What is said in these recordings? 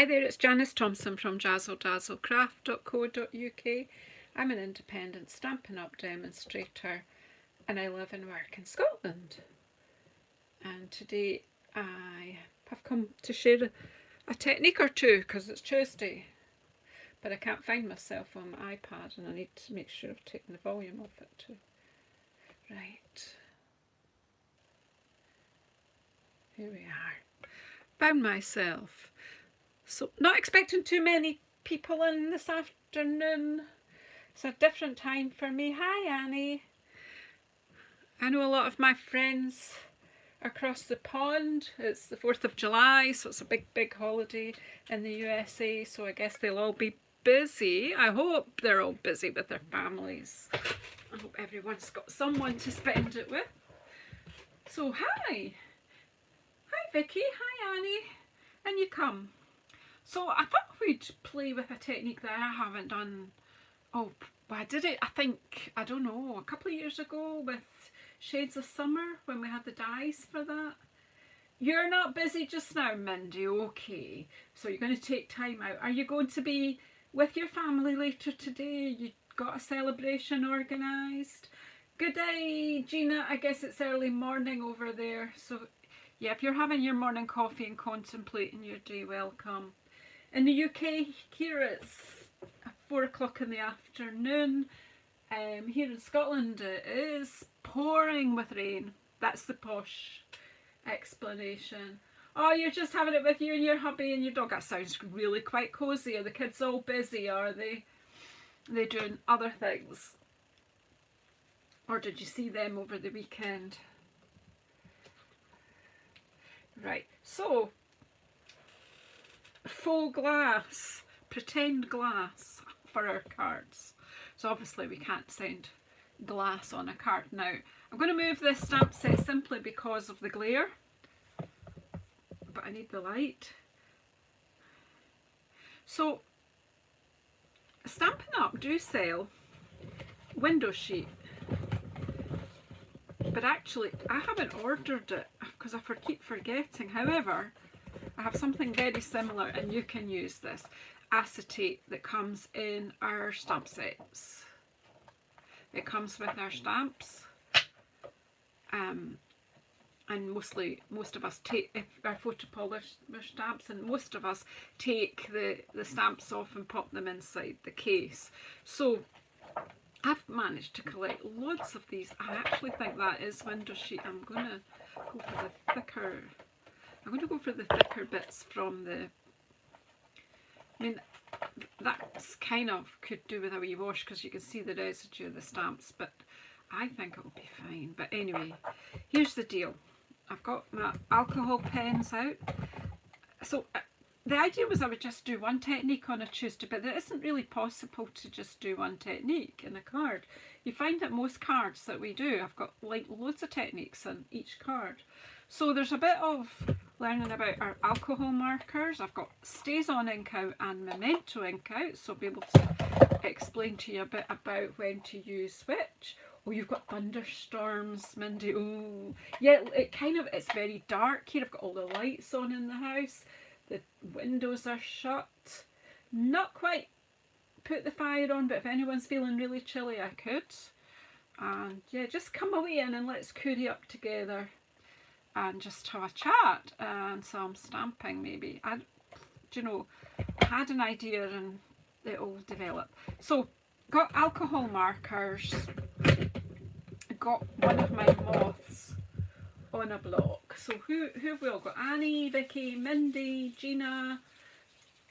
Hi there, it's Janice Thompson from JazzleDazzleCraft.co.uk. I'm an independent Stampin' Up demonstrator and I live and work in Scotland. And today I have come to share a technique or two because it's Tuesday. But I can't find myself on my iPad and I need to make sure I've taken the volume off it too. Right. Here we are. Found myself. So not expecting too many people in this afternoon. It's a different time for me. Hi Annie. I know a lot of my friends across the pond. It's the 4th of July, so it's a big holiday in the USA, so I guess they'll all be busy. I hope they're all busy with their families. I hope everyone's got someone to spend it with. So hi. Hi Vicky, hi Annie. And you come. So I thought we'd play with a technique that I haven't done. Oh, I did it, I think, I don't know, a couple of years ago with Shades of Summer when we had the dies for that. You're not busy just now, Mindy, okay. So you're going to take time out. Are you going to be with your family later today? You got a celebration organised? Good day, Gina. I guess it's early morning over there. So yeah, if you're having your morning coffee and contemplating your day, welcome. In the UK, here it's 4 o'clock in the afternoon. Here in Scotland it is pouring with rain. That's the posh explanation. Oh, you're just having it with you and your hubby and your dog. That sounds really quite cosy. Are the kids all busy? Are they doing other things? Or did you see them over the weekend? Right, so faux glass, pretend glass for our cards. So obviously we can't send glass on a card now. I'm going to move this stamp set simply because of the glare, but I need the light. So Stampin' Up do sell window sheet, but actually I haven't ordered it because I keep forgetting. However, I have something very similar and you can use this acetate that comes in our stamp sets. It comes with our stamps, and most of us take our photopolished stamps, and most of us take the stamps off and pop them inside the case. So I've managed to collect loads of these. I actually think that is window sheet. I'm going to go for the thicker bits from the, I mean, that's kind of could do with a wee wash because you can see the residue of the stamps, but I think it will be fine. But anyway, here's the deal. I've got my alcohol pens out. So the idea was I would just do one technique on a Tuesday, but it isn't really possible to just do one technique in a card. You find that most cards that we do, I've got like loads of techniques on each card. So there's a bit of learning about our alcohol markers. I've got Stays On ink out and Memento ink out, so I'll be able to explain to you a bit about when to use which. Oh, you've got thunderstorms, Mindy. Oh, yeah, it's very dark here. I've got all the lights on in the house. The windows are shut. Not quite put the fire on, but if anyone's feeling really chilly, I could. And yeah, just come away in and let's curry up together and just have a chat and some stamping maybe. I had an idea and it all developed. So got alcohol markers, got one of my moths on a block. So who have we all got? Annie, Vicky, Mindy, Gina,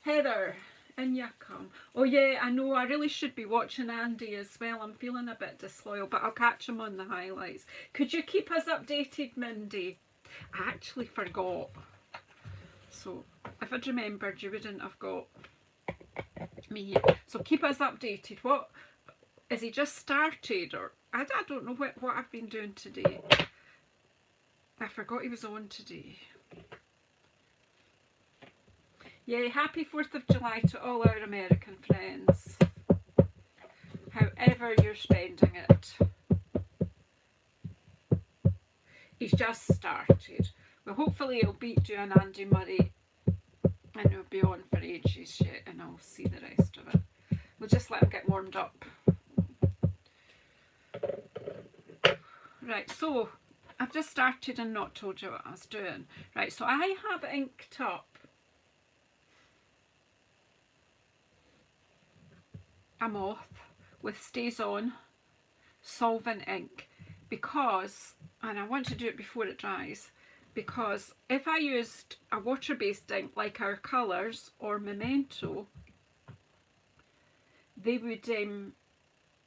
Heather, and you come. Oh yeah, I know I really should be watching Andy as well. I'm feeling a bit disloyal, but I'll catch him on the highlights. Could you keep us updated, Mindy? I actually forgot. So if I'd remembered, you wouldn't have got me here. So keep us updated. What is he just started, or I don't know what I've been doing today. I forgot he was on today. Yeah, happy 4th of July to all our American friends, however you're spending it. He's just started. Well, hopefully he'll beat you and Andy Murray And it'll be on for ages yet, and I'll see the rest of it. We'll just let them get warmed up. Right, so I've just started and not told you what I was doing. Right, so I have inked up a moth with Stays On solvent ink because, and I want to do it before it dries, because if I used a water-based ink like our colours or Memento, they would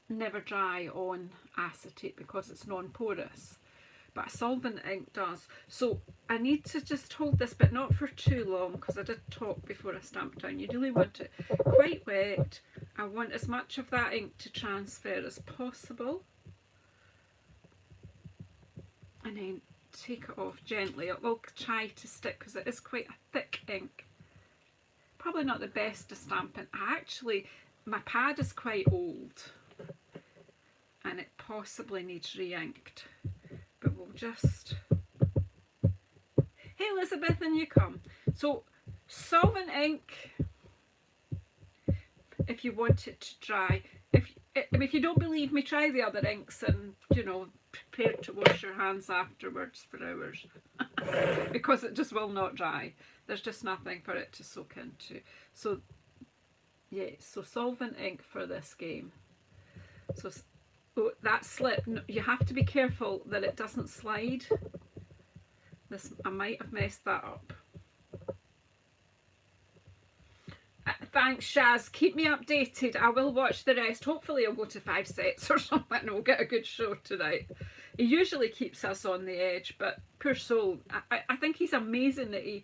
never dry on acetate because it's non-porous, but a solvent ink does. So I need to just hold this, but not for too long, because I did talk before I stamped down. You really want it quite wet. I want as much of that ink to transfer as possible, and then take it off gently. It will try to stick because it is quite a thick ink. Probably not the best to stamp in. Actually, my pad is quite old and it possibly needs re-inked, but we'll just... Hey Elizabeth, and you come. So solvent ink, if you want it to dry. If you don't believe me, try the other inks and, you know, prepare to wash your hands afterwards for hours because it just will not dry. There's just nothing for it to soak into. So yeah, so solvent ink for this game. So that slip, you have to be careful that it doesn't slide. This, I might have messed that up. Thanks, Shaz. Keep me updated. I will watch the rest. Hopefully I'll go to 5 sets or something and we'll get a good show tonight. He usually keeps us on the edge, but poor soul. I think he's amazing that he's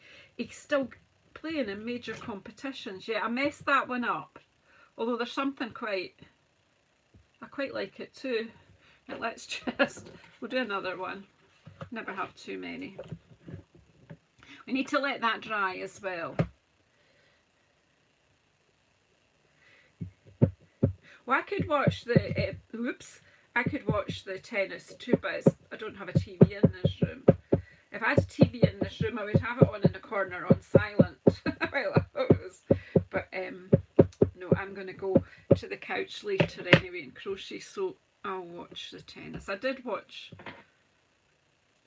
still playing in major competitions. Yeah, I messed that one up. Although there's something I quite like it too. Right, let's just, we'll do another one. Never have too many. We need to let that dry as well. Well, I could watch the, I could watch the tennis too, but I don't have a TV in this room. If I had a TV in this room, I would have it on in the corner on silent while I was. But no, I'm going to go to the couch later anyway and crochet, so I'll watch the tennis. I did watch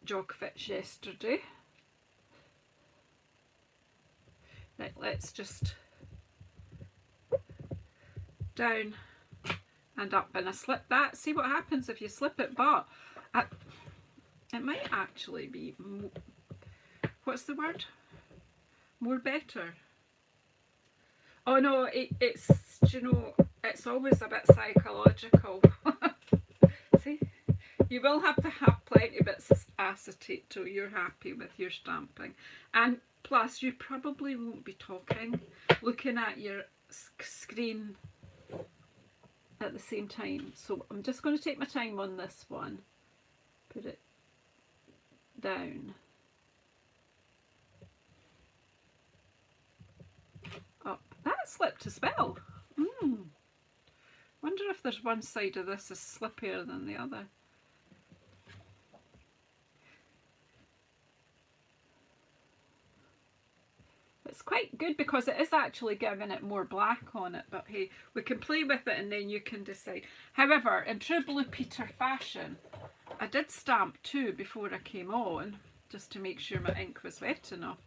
Djokovic yesterday. Right, let's just down and up, and I slip that. See what happens if you slip it, but it might actually be, what's the word? More better. Oh no, it's, you know, it's always a bit psychological. See, you will have to have plenty bits of acetate till you're happy with your stamping, and plus you probably won't be talking, looking at your screen at the same time. So I'm just going to take my time on this one, put it down, up. That slipped as well. Wonder if there's one side of this is slippier than the other. It's quite good because it is actually giving it more black on it, but hey, we can play with it and then you can decide. However, in true Blue Peter fashion, I did stamp 2 before I came on, just to make sure my ink was wet enough.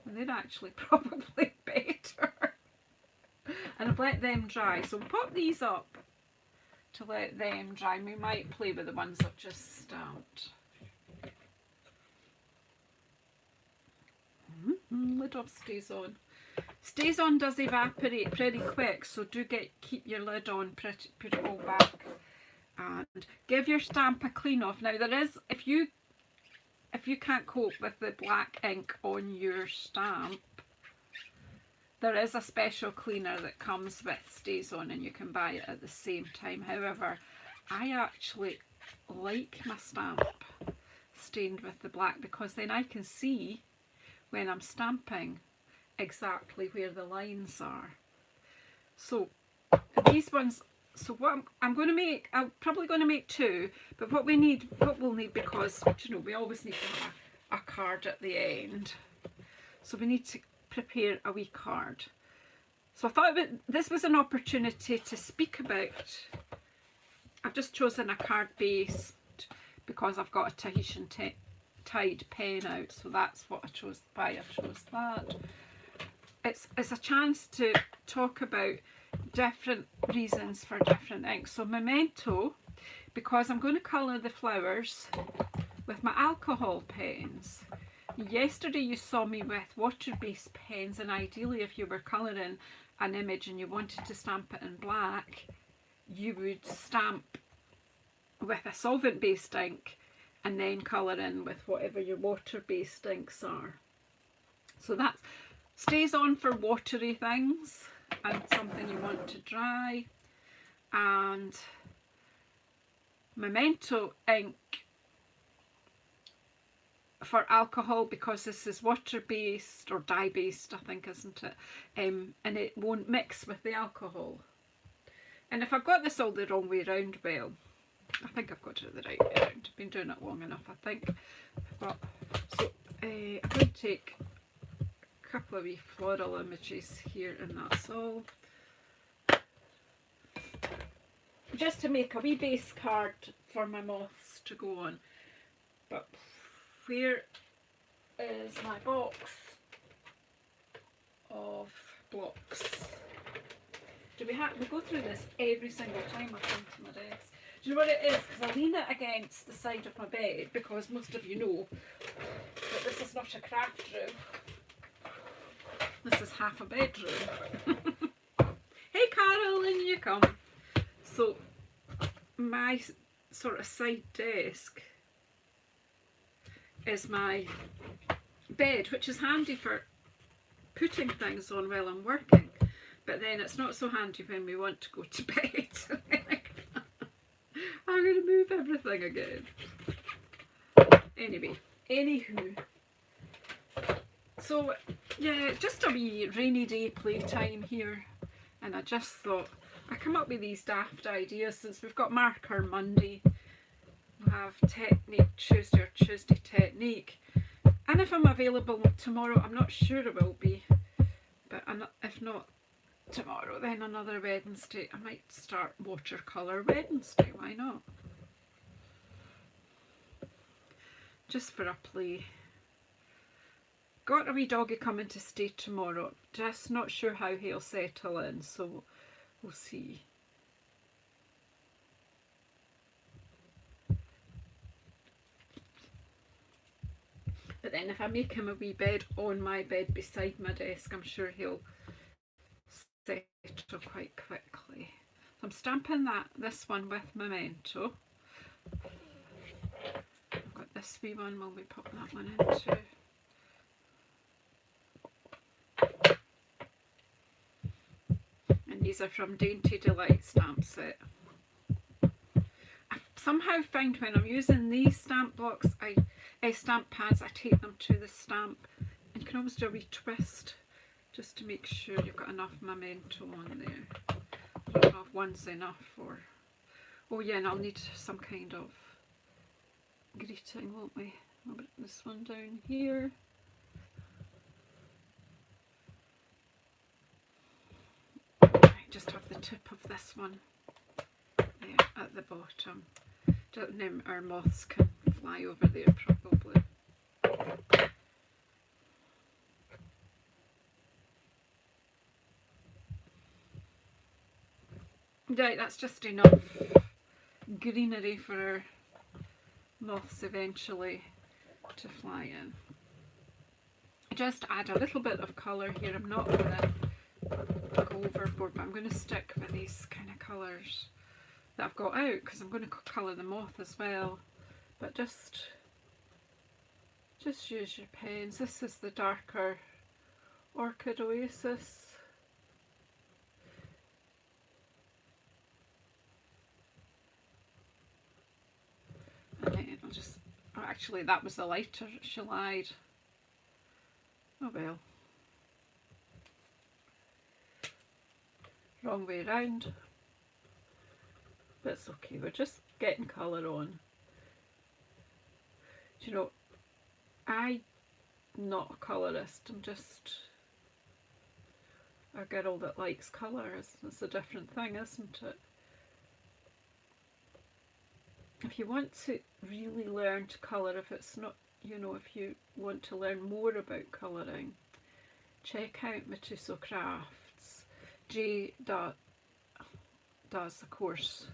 And they're actually probably better. And I've let them dry. So we'll pop these up to let them dry. We might play with the ones I've just stamped. Lid off Stays On. Stays On does evaporate pretty quick, so do keep your lid on, put it all back, and give your stamp a clean off. Now there is, if you can't cope with the black ink on your stamp, there is a special cleaner that comes with Stays On and you can buy it at the same time. However, I actually like my stamp stained with the black because then I can see when I'm stamping exactly where the lines are. So these ones, so what I'm going to make, I'm probably going to make 2, but what we'll need, because, you know, we always need to have a card at the end. So we need to prepare a wee card. So I thought this was an opportunity to speak about. I've just chosen a card base because I've got a Tahitian tied pen out, so that's what I chose. Why I chose that. It's a chance to talk about different reasons for different inks. So Memento, because I'm going to colour the flowers with my alcohol pens. Yesterday you saw me with water-based pens, and ideally if you were colouring an image and you wanted to stamp it in black, you would stamp with a solvent-based ink and then colour in with whatever your water-based inks are. So that stays on for watery things and something you want to dry. And Memento ink for alcohol, because this is water-based or dye-based, I think, isn't it? And it won't mix with the alcohol. And if I've got this all the wrong way around, well, I think I've got it the right way around. I've been doing it long enough, I think. But, so I'm going to take a couple of wee floral images here, and that's all. Just to make a wee base card for my moths to go on. But where is my box of blocks? Do we go through this every single time I come to my desk? Do you know what it is? Because I lean it against the side of my bed, because most of you know that this is not a craft room. This is half a bedroom. Hey Carol, in you come. So my sort of side desk is my bed, which is handy for putting things on while I'm working, but then it's not so handy when we want to go to bed. I'm going to move everything again. Anyway, anywho, so yeah, just a wee rainy day playtime here, and I just thought I come up with these daft ideas since we've got Marker Monday. Have Technique Tuesday or Tuesday Technique, and if I'm available tomorrow, I'm not sure I will be, but if not tomorrow, then another Wednesday I might start Watercolour Wednesday. Why not? Just for a play. Got a wee doggy coming to stay tomorrow, just not sure how he'll settle in, so we'll see. But then if I make him a wee bed on my bed beside my desk, I'm sure he'll settle quite quickly. So I'm stamping this one with Memento. I've got this wee one, will we pop that one into? And these are from Dainty Delight stamp set. I somehow find when I'm using these stamp blocks, stamp pads, I take them to the stamp, and you can always do a wee twist just to make sure you've got enough Memento on there. I don't know if one's enough or... Oh yeah, and I'll need some kind of greeting, won't we? I'll put this one down here. Just have the tip of this one there at the bottom. Then our moths can fly over there probably. Right, that's just enough greenery for our moths eventually to fly in. Just add a little bit of colour here. I'm not going to go overboard, but I'm going to stick with these kind of colours that I've got out, because I'm going to colour the moth as well. But just use your pens. This is the darker Orchid Oasis. And then I'll just, oh, actually that was the lighter, she lied. Oh well. Wrong way round. But it's okay, we're just getting colour on. Do you know, I'm not a colourist, I'm just a girl that likes colour. It's a different thing, isn't it? If you want to really learn to colour, if it's not, you know, if you want to learn more about colouring, check out my JazzleCraft's. J does a course.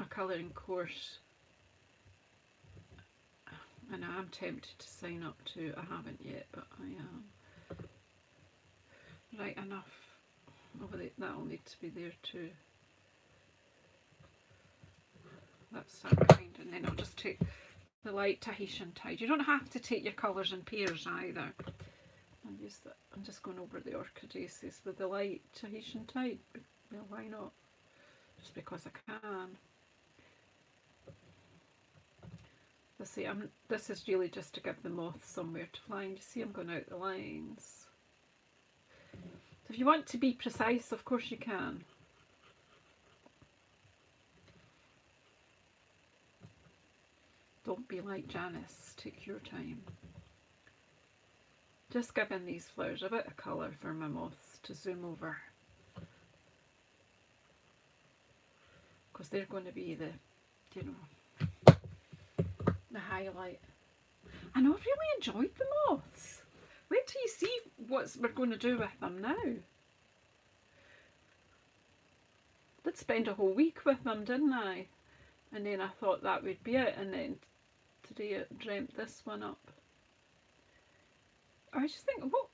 A colouring course, and I am tempted to sign up to. I haven't yet, but I am. Right, enough. Oh, that'll need to be there too. That's that kind, and then I'll just take the light Tahitian tide. You don't have to take your colours in pairs either. I'm just going over the orchidaceous with the light Tahitian tide. Well, why not? Just because I can. Let's see, this is really just to give the moth somewhere to fly. And you see I'm going out the lines. So if you want to be precise, of course you can. Don't be like Janice, take your time. Just giving these flowers a bit of colour for my moths to zoom over. Because they're going to be the, you know, the highlight. I know, I've really enjoyed the moths. Wait till you see what we're going to do with them now. Did spend a whole week with them, didn't I? And then I thought that would be it, and then today I dreamt this one up. I was just thinking, what,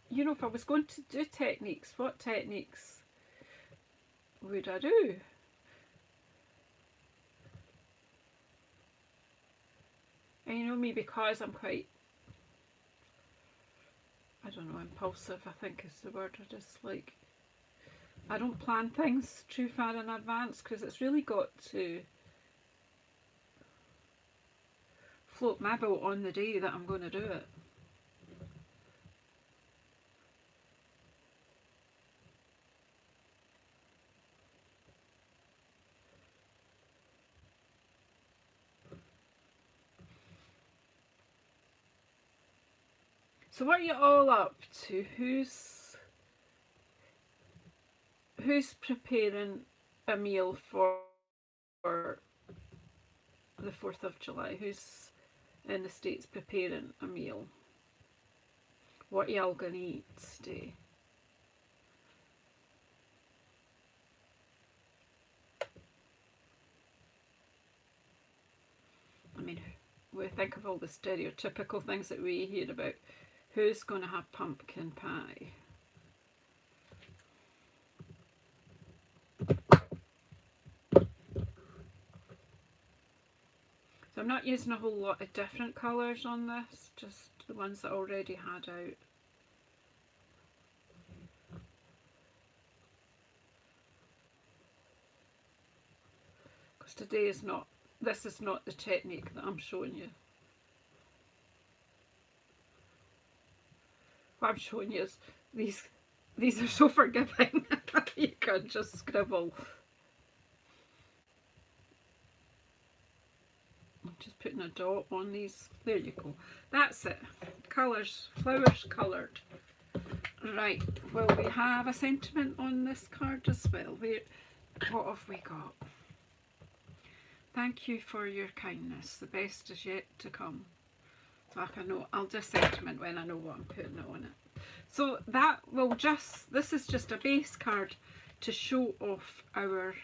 you know, if I was going to do techniques, what techniques would I do? And you know me, because I'm quite, I don't know, impulsive, I think is the word. I just like, I don't plan things too far in advance, because it's really got to float my boat on the day that I'm going to do it. So what are you all up to? Who's preparing a meal for the 4th of July? Who's in the States preparing a meal? What are y'all going to eat today? I mean, we think of all the stereotypical things that we hear about. Who's going to have pumpkin pie? So I'm not using a whole lot of different colours on this, just the ones that I already had out. Because today is not, this is not the technique that I'm showing you. What I'm showing you is these are so forgiving. You can just scribble. I'm just putting a dot on these. There you go. That's it. Colours, flowers coloured. Right, well, we have a sentiment on this card as well. What have we got? Thank you for your kindness. The best is yet to come. So I can know, I'll do sentiment when I know what I'm putting on it. So that will just, this is just a base card to show off our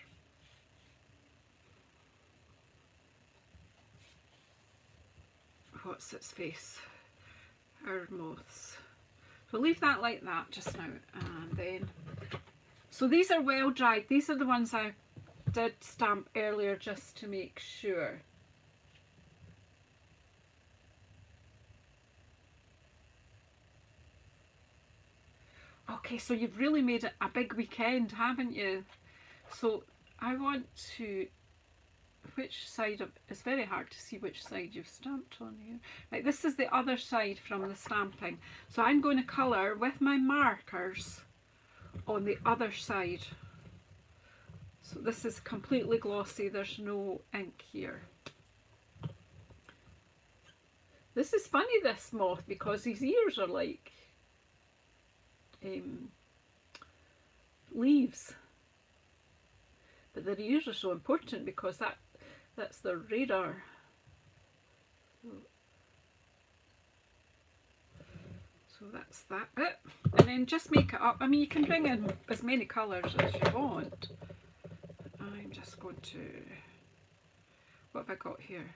what's its face, our moths. We'll leave that like that just now, and then, so these are well dried. These are the ones I did stamp earlier just to make sure. Okay, so you've really made it a big weekend, haven't you? So I want to, which side of, it's very hard to see which side you've stamped on here. Right, this is the other side from the stamping. So I'm going to colour with my markers on the other side. So this is completely glossy, there's no ink here. This is funny, this moth, because his ears are like leaves. But their ears are so important because that's their radar. So that's that bit. And then just make it up. I mean, you can bring in as many colours as you want. I'm just going to, what have I got here?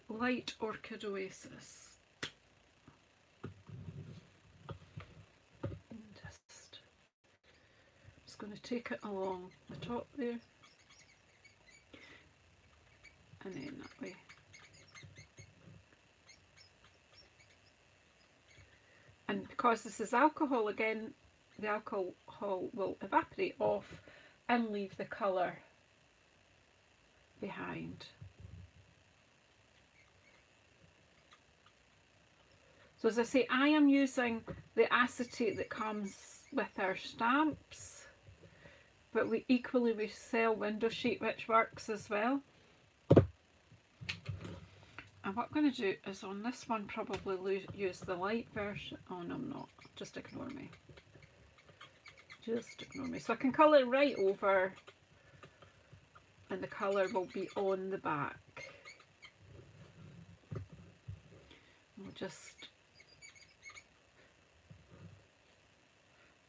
Light Orchid Oasis. Just going to take it along the top there. And then that way. And because this is alcohol, again, the alcohol will evaporate off and leave the colour behind. So as I say, I am using the acetate that comes with our stamps, but we sell window sheet, which works as well. And what I'm going to do is on this one probably use the light version. Oh no, I'm not. Just ignore me. Just ignore me. So I can colour right over and the colour will be on the back. We'll just...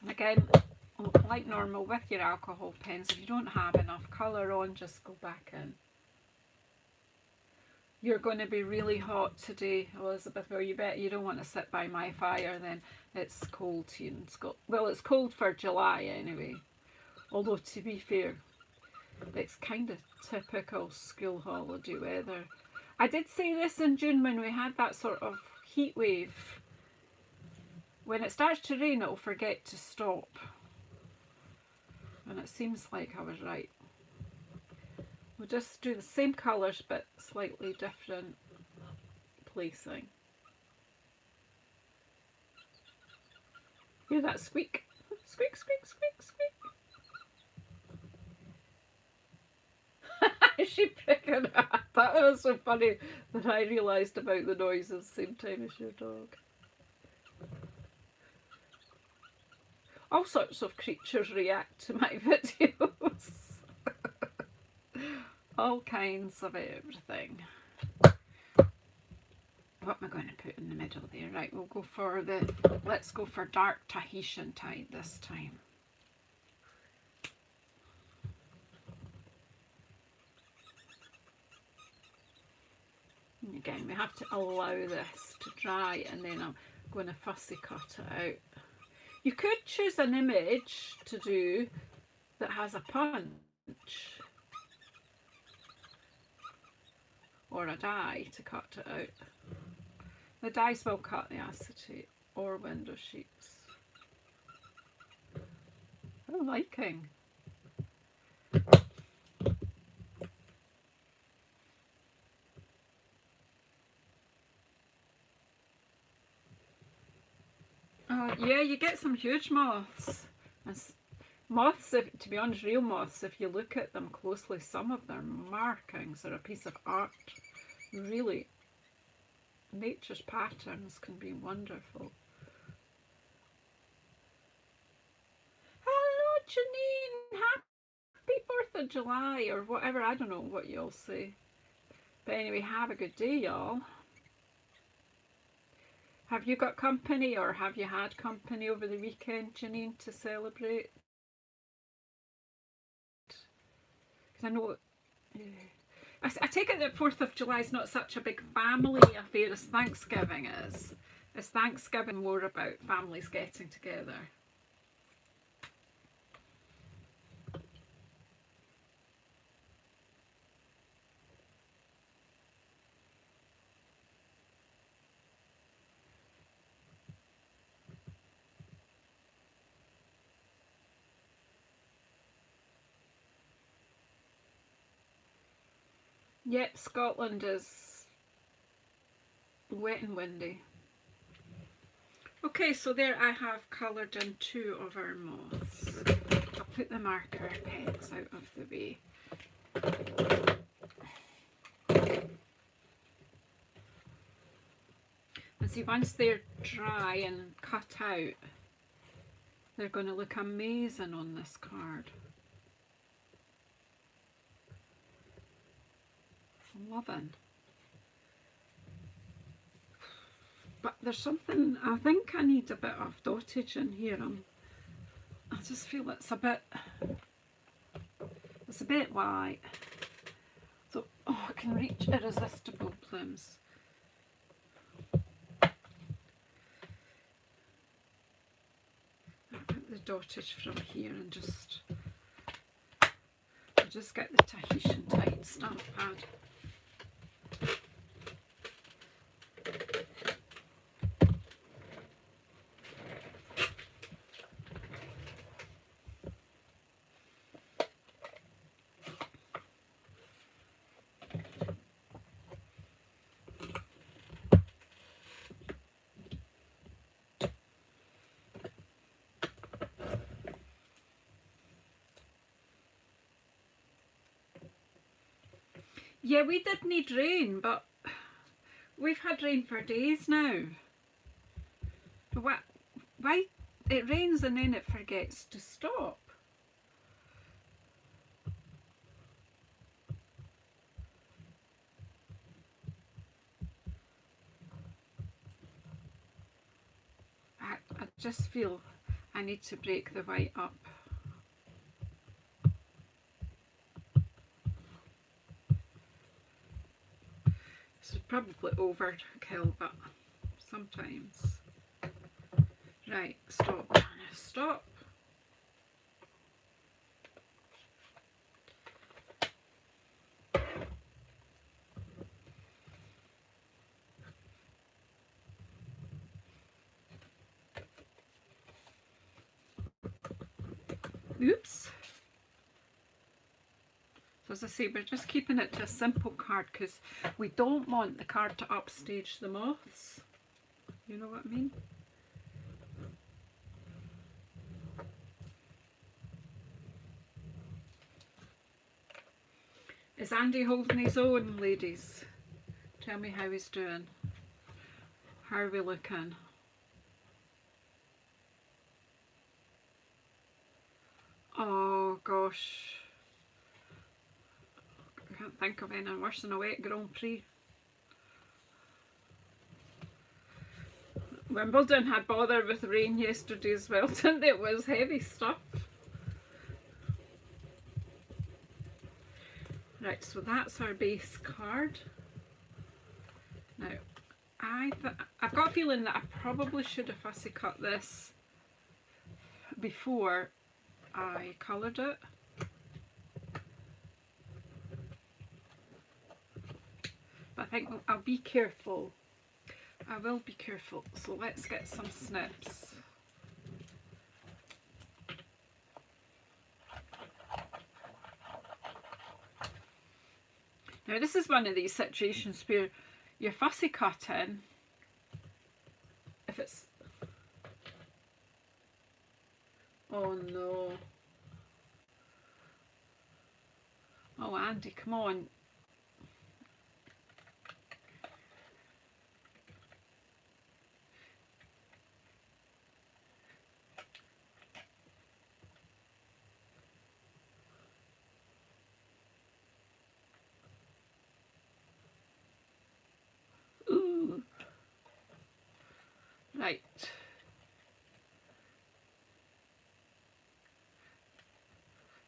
And again, like normal with your alcohol pens, if you don't have enough colour on, just go back in. You're going to be really hot today, Elizabeth. Well, you bet you don't want to sit by my fire then. It's cold here in Scotland. Well, it's cold for July anyway. Although, to be fair, it's kind of typical school holiday weather. I did say this in June when we had that sort of heat wave. When it starts to rain, it'll forget to stop. And it seems like I was right. We'll just do the same colours but slightly different placing. Hear that squeak? Squeak, squeak, squeak, squeak. Is she picking it up? That was so funny that I realised about the noise at the same time as your dog. All sorts of creatures react to my videos. All kinds of everything. What am I going to put in the middle there? Right, we'll go for let's go for dark Tahitian tide this time. And again, we have to allow this to dry and then I'm going to fussy cut it out. You could choose an image to do that has a punch. Or a die to cut it out. The dies will cut the acetate or window sheets. I'm liking. Oh yeah, you get some huge moths. Moths, to be honest, real moths, if you look at them closely, some of their markings are a piece of art. Really, nature's patterns can be wonderful. Hello, Janine! Happy 4th of July, or whatever, I don't know what you'll say. But anyway, have a good day, y'all. Have you got company, or have you had company over the weekend, Janine, to celebrate? Because I know, I take it that 4th of July is not such a big family affair as Thanksgiving is. Is Thanksgiving more about families getting together? Yep, Scotland is wet and windy. Okay, so there I have coloured in 2 of our moths. I'll put the marker pens out of the way. see, once they're dry and cut out, they're going to look amazing on this card. I'm loving. But there's something, I think I need a bit of dottage in here. I just feel it's a bit white. So, oh, I can reach irresistible plumes. I'll put the dottage from here and I'll just get the Tahitian tight stamp pad. Yeah, we did need rain, but we've had rain for days now. Why it rains and then it forgets to stop? I just feel I need to break the white up. Probably overkill, but sometimes. Right, stop. Stop. Oops. So as I say, we're just keeping it to a simple card because we don't want the card to upstage the moths. You know what I mean? Is Andy holding his own, ladies? Tell me how he's doing. How are we looking? Oh gosh. I can't think of anything worse than a wet Grand Prix. Wimbledon had bother with rain yesterday as well, didn't it? It was heavy stuff. Right, so that's our base card. Now, I've got a feeling that I probably should have fussy cut this before I coloured it. But I think I'll be careful. I will be careful. So let's get some snips. Now this is one of these situations where you're fussy cutting if it's... Oh no. Oh Andy, come on. Ooh. Right.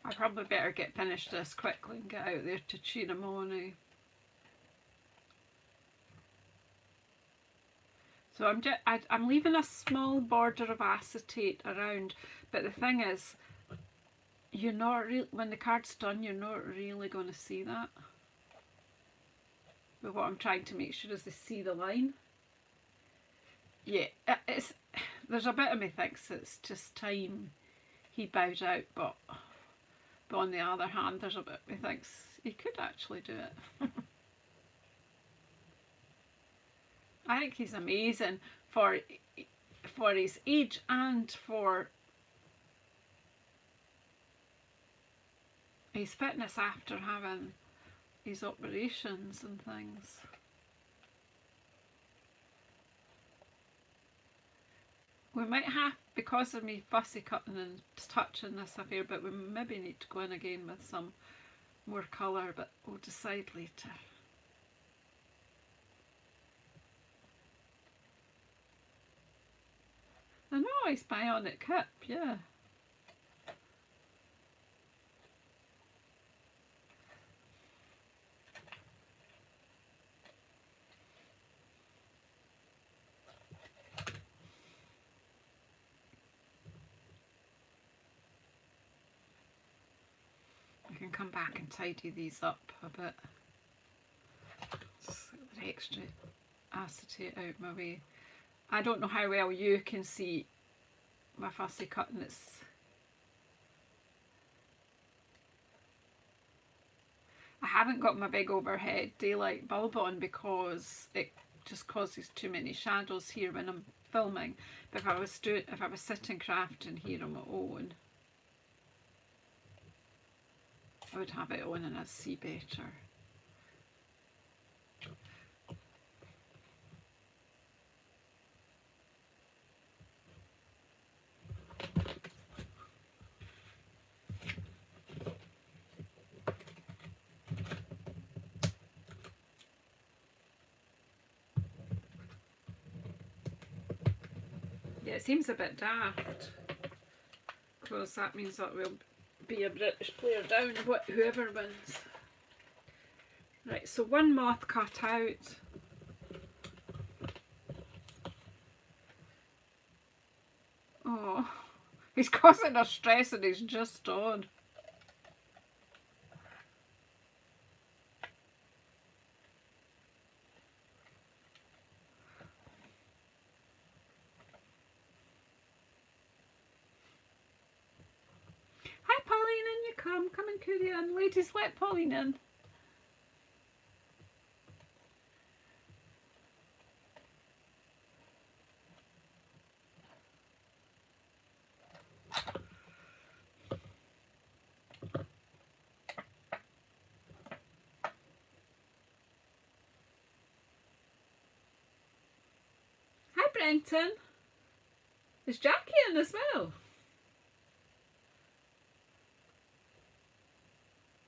I probably better get finished this quickly and get out there to Chinamoni. So I'm leaving a small border of acetate around, but the thing is, you're not when the card's done, you're not really going to see that. But what I'm trying to make sure is they see the line. Yeah, there's a bit of me thinks it's just time he bows out, but on the other hand, there's a bit of me thinks he could actually do it. I think he's amazing for his age and for his fitness after having his operations and things. We might have, because of me fussy cutting and touching this a fair bit, we maybe need to go in again with some more colour, but we'll decide later. A nice bionic hip, yeah. I can come back and tidy these up a bit. Just get the extra acetate out my way. I don't know how well you can see my fussy cutting. I haven't got my big overhead daylight bulb on because it just causes too many shadows here when I'm filming. But if I was sitting crafting here on my own, I would have it on and I'd see better. Yeah, it seems a bit daft because that means that we'll be a British player down, whoever wins. Right, so one moth cut out. Oh, he's causing us stress and he's just on. Hi Pauline, in you come and Cootie in. Ladies, let Pauline in. Hi Brenton. Is Jackie in as well?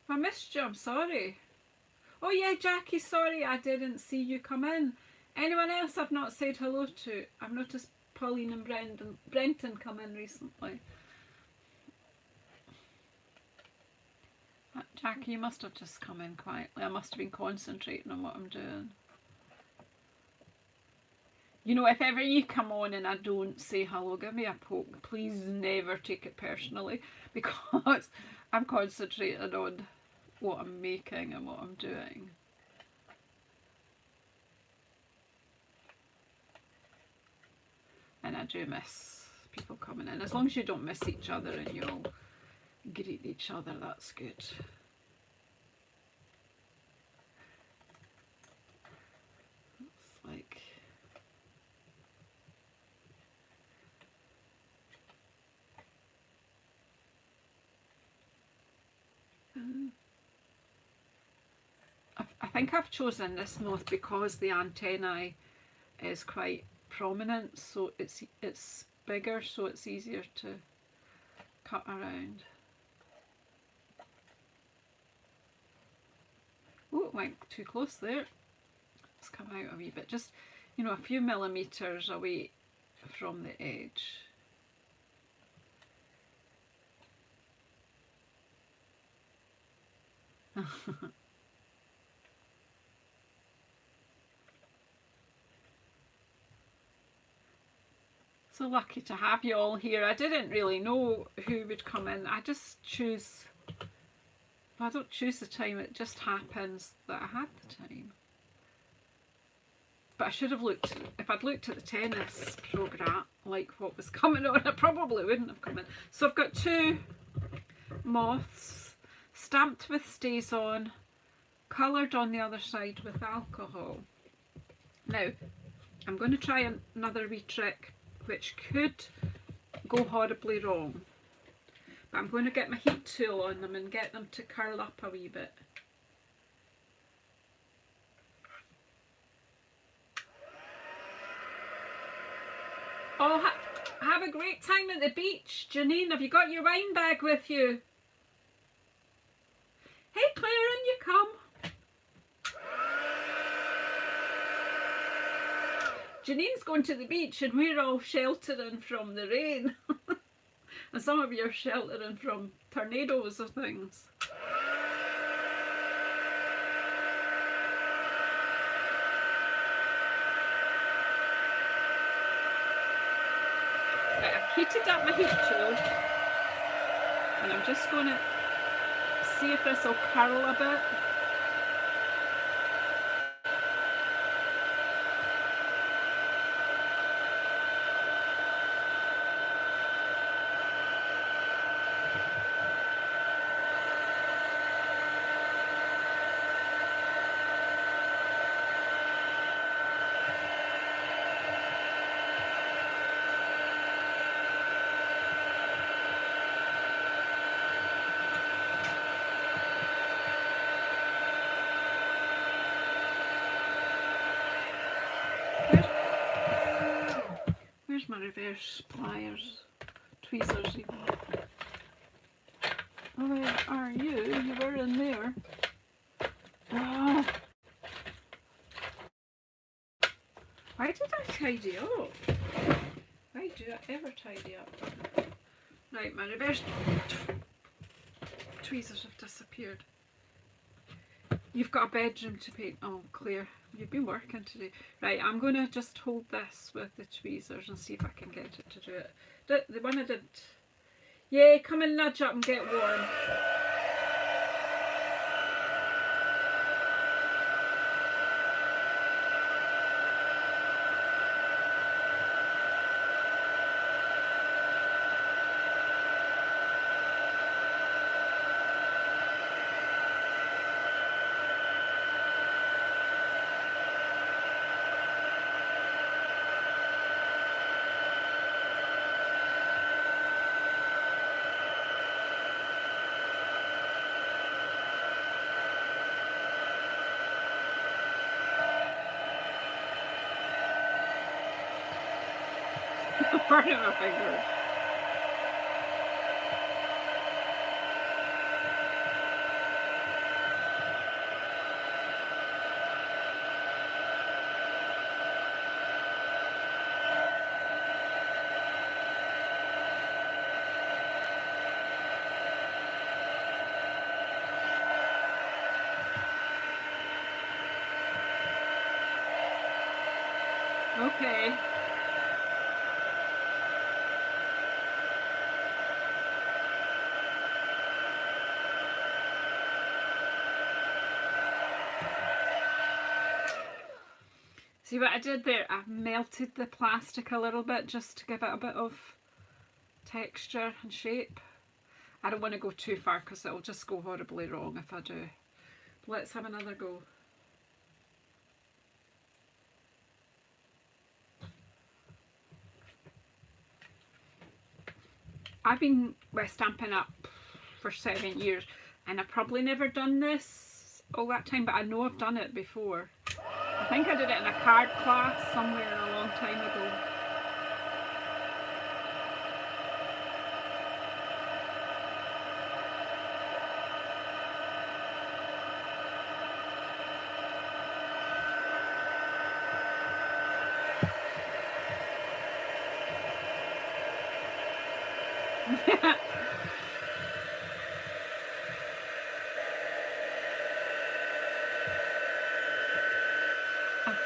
I missed you, I'm sorry. Oh yeah, Jackie, sorry I didn't see you come in. Anyone else I've not said hello to? I've noticed Pauline and Brenton come in recently. Jackie, you must have just come in quietly. I must have been concentrating on what I'm doing. You know, if ever you come on and I don't say hello, give me a poke. Please never take it personally, because I'm concentrating on what I'm making and what I'm doing. And I do miss people coming in. As long as you don't miss each other and you all greet each other, that's good. It's like... I think I've chosen this moth because the antennae is quite prominent, so it's bigger, so it's easier to cut around. Oh, it went too close there. Let's come out a wee bit, just, you know, a few millimetres away from the edge. So lucky to have you all here. I didn't really know who would come in. I just choose, I don't choose the time, it just happens that I had the time. But I should have looked, if I'd looked at the tennis programme, like what was coming on, I probably wouldn't have come in. So I've got two moths, stamped with stays on, coloured on the other side with alcohol. Now, I'm going to try another wee trick which could go horribly wrong, but I'm going to get my heat tool on them and get them to curl up a wee bit. Oh, have a great time at the beach. Janine, have you got your wine bag with you? Hey Claire, in you come. Janine's going to the beach and we're all sheltering from the rain. And some of you are sheltering from tornadoes or things. Right, I've heated up my heat tool and I'm just going to see if this will curl a bit. Where's my reverse pliers, tweezers even? Oh, where are you? You were in there. Oh. Why did I tidy up? Why do I ever tidy up? Right, my reverse tweezers have disappeared. You've got a bedroom to paint. Oh, Claire, you've been working today. Right, I'm going to just hold this with the tweezers and see if I can get it to do it. The one I did. Yeah, come and nudge up and get warm. Burning my fingers. Okay. See what I did there? I melted the plastic a little bit just to give it a bit of texture and shape. I don't want to go too far because it'll just go horribly wrong if I do. Let's have another go. I've been with Stampin' Up for 7 years and I've probably never done this all that time, but I know I've done it before. I think I did it in a card class somewhere a long time ago.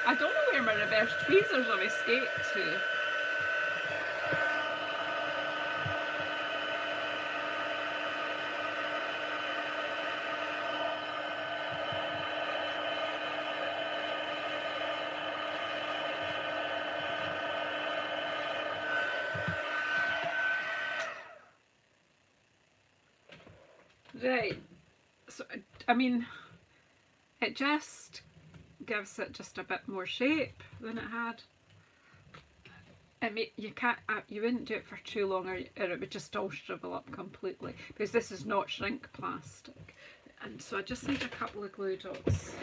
I don't know where my reverse tweezers have escaped to. Right, so I mean, it just gives it just a bit more shape than it had. You wouldn't do it for too long or it would just all shrivel up completely, because this is not shrink plastic. And so I just need a couple of glue dots.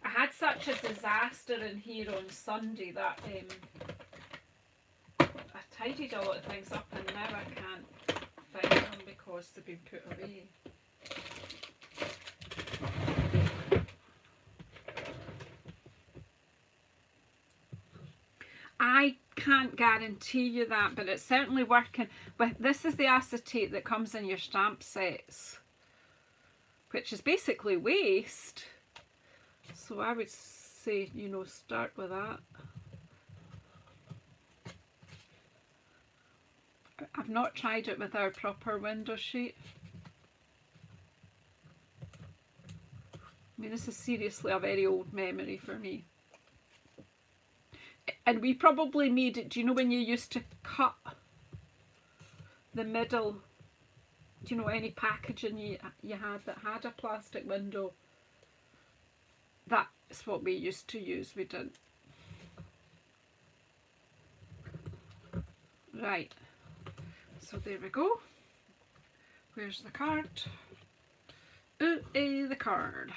I had such a disaster in here on Sunday that I tidied a lot of things up and now I can't find them because they've been put away. I can't guarantee you that, but it's certainly working. But this is the acetate that comes in your stamp sets, which is basically waste. So I would say, you know, start with that. I've not tried it with our proper window sheet. I mean, this is seriously a very old memory for me. And we probably made it, do you know when you used to cut the middle, do you know, any packaging you had that had a plastic window? That's what we used to use, we didn't. Right, so there we go. Where's the card? Ooh, the card.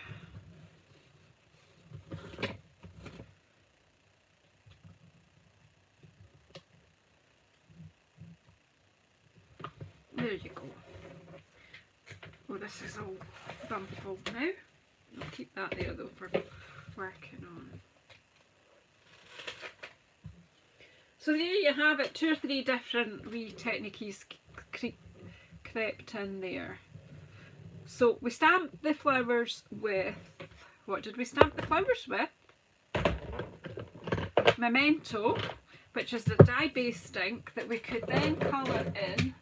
There you go. Oh, this is all bumfull now. I'll keep that there though for working on. So there you have it, 2 or 3 different wee techniques crept in there. So we stamped the flowers with, what did we stamp the flowers with? Memento, which is the dye-based ink that we could then colour in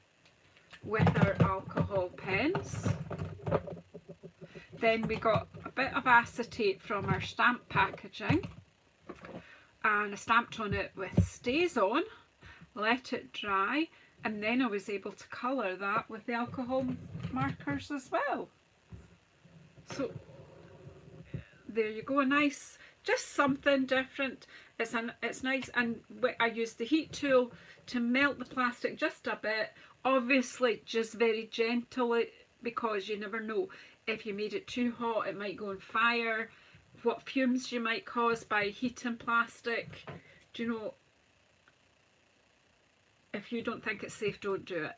with our alcohol pens. Then we got a bit of acetate from our stamp packaging and I stamped on it with Stays On, let it dry, and then I was able to colour that with the alcohol markers as well. So there you go, a nice, just something different. It's nice, and I used the heat tool to melt the plastic just a bit, obviously just very gently, because you never know, if you made it too hot it might go on fire, what fumes you might cause by heating plastic. Do you know, if you don't think it's safe, don't do it.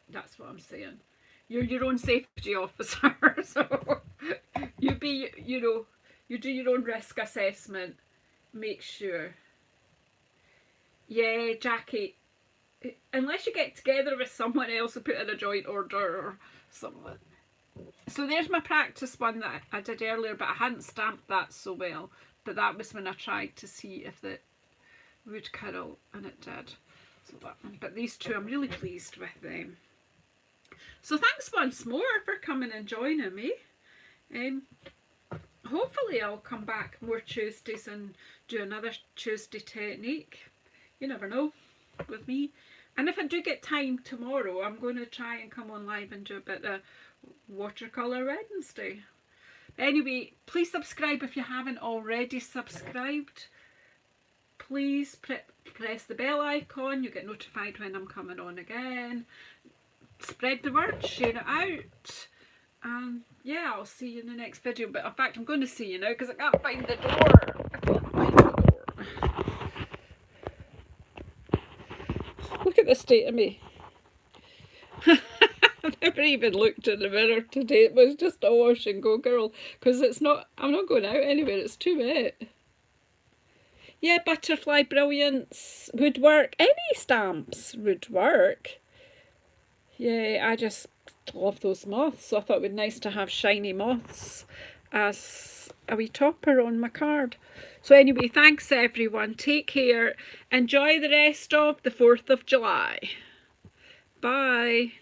That's what I'm saying. You're your own safety officer, so you be, you know, you do your own risk assessment. Make sure. Yeah, Jackie, unless you get together with someone else and put in a joint order or something. So there's my practice one that I did earlier, but I hadn't stamped that so well. But that was when I tried to see if it would curl, and it did. So that one. But these two, I'm really pleased with them. So thanks once more for coming and joining me. Hopefully I'll come back more Tuesdays and do another Tuesday technique. You never know with me. And if I do get time tomorrow, I'm going to try and come on live and do a bit of Watercolour Wednesday. Anyway, please subscribe if you haven't already subscribed. Please press the bell icon. You get notified when I'm coming on again. Spread the word, share it out. And yeah, I'll see you in the next video. But in fact, I'm going to see you now because I can't find the door. I can't find the door. Look at the state of me. I've never even looked in the mirror today. It was just a wash and go, girl, because it's not, I'm not going out anywhere, it's too wet. Yeah, Butterfly Brilliance would work. Any stamps would work. Yeah, I just love those moths, so I thought it would be nice to have shiny moths as a wee topper on my card. So anyway, thanks everyone, take care, enjoy the rest of the 4th of July. Bye.